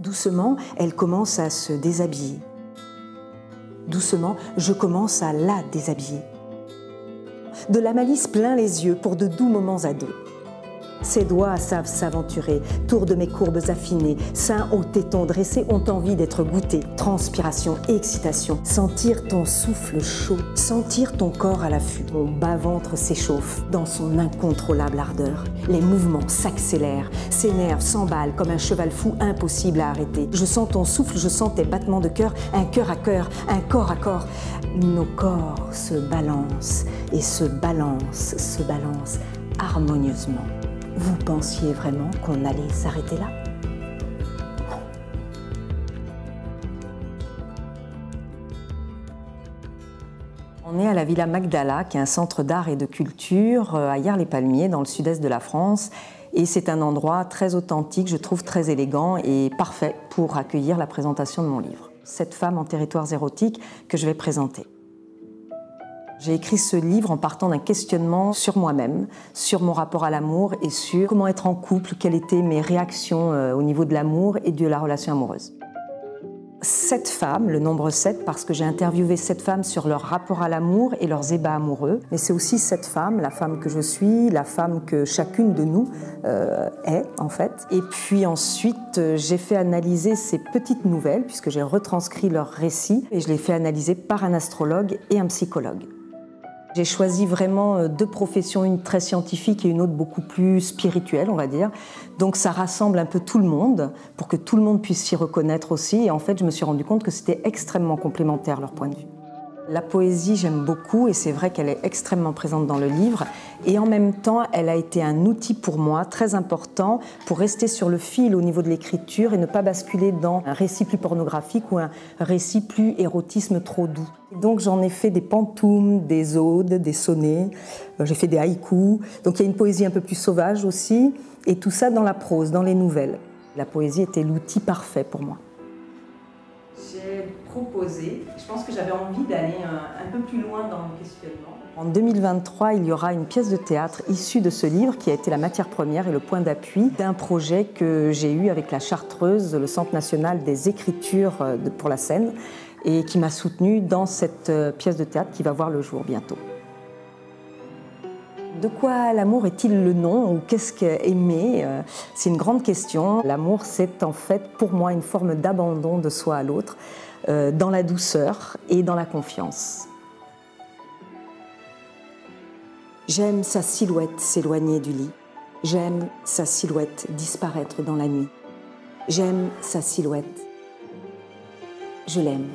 Doucement, elle commence à se déshabiller. Doucement, je commence à la déshabiller. De la malice plein les yeux pour de doux moments à deux. Ses doigts savent s'aventurer, tour de mes courbes affinées, seins aux tétons dressés ont envie d'être goûtés. Transpiration, excitation, sentir ton souffle chaud, sentir ton corps à l'affût. Mon bas-ventre s'échauffe dans son incontrôlable ardeur. Les mouvements s'accélèrent, ses nerfs s'emballent comme un cheval fou impossible à arrêter. Je sens ton souffle, je sens tes battements de cœur, un cœur à cœur, un corps à corps. Nos corps se balancent et se balancent harmonieusement. Vous pensiez vraiment qu'on allait s'arrêter là? On est à la Villa Magdala, qui est un centre d'art et de culture à Hyères-les-Palmiers, dans le sud-est de la France. Et c'est un endroit très authentique, je trouve très élégant et parfait pour accueillir la présentation de mon livre. Cette femme en territoires érotiques que je vais présenter. J'ai écrit ce livre en partant d'un questionnement sur moi-même, sur mon rapport à l'amour et sur comment être en couple, quelles étaient mes réactions au niveau de l'amour et de la relation amoureuse. 7 femmes, le nombre 7, parce que j'ai interviewé 7 femmes sur leur rapport à l'amour et leurs ébats amoureux. Mais c'est aussi 7 femmes, la femme que je suis, la femme que chacune de nous est, en fait. Et puis ensuite, j'ai fait analyser ces petites nouvelles, puisque j'ai retranscrit leurs récits, et je les fait analyser par un astrologue et un psychologue. J'ai choisi vraiment 2 professions, une très scientifique et une autre beaucoup plus spirituelle, on va dire. Donc ça rassemble un peu tout le monde, pour que tout le monde puisse s'y reconnaître aussi. Et en fait, je me suis rendu compte que c'était extrêmement complémentaire, leur point de vue. La poésie, j'aime beaucoup, et c'est vrai qu'elle est extrêmement présente dans le livre. Et en même temps, elle a été un outil pour moi très important pour rester sur le fil au niveau de l'écriture et ne pas basculer dans un récit plus pornographique ou un récit plus érotisme trop doux. Donc j'en ai fait des pantoumes, des odes, des sonnets, j'ai fait des haïkus. Donc il y a une poésie un peu plus sauvage aussi, et tout ça dans la prose, dans les nouvelles. La poésie était l'outil parfait pour moi. J'ai proposé, je pense que j'avais envie d'aller un peu plus loin dans le questionnement. En 2023, il y aura une pièce de théâtre issue de ce livre qui a été la matière première et le point d'appui d'un projet que j'ai eu avec la Chartreuse, le Centre national des écritures pour la scène, et qui m'a soutenue dans cette pièce de théâtre qui va voir le jour bientôt. De quoi l'amour est-il le nom, ou qu'est-ce qu'aimer? C'est une grande question. L'amour, c'est en fait pour moi une forme d'abandon de soi à l'autre, dans la douceur et dans la confiance. J'aime sa silhouette s'éloigner du lit. J'aime sa silhouette disparaître dans la nuit. J'aime sa silhouette. Je l'aime.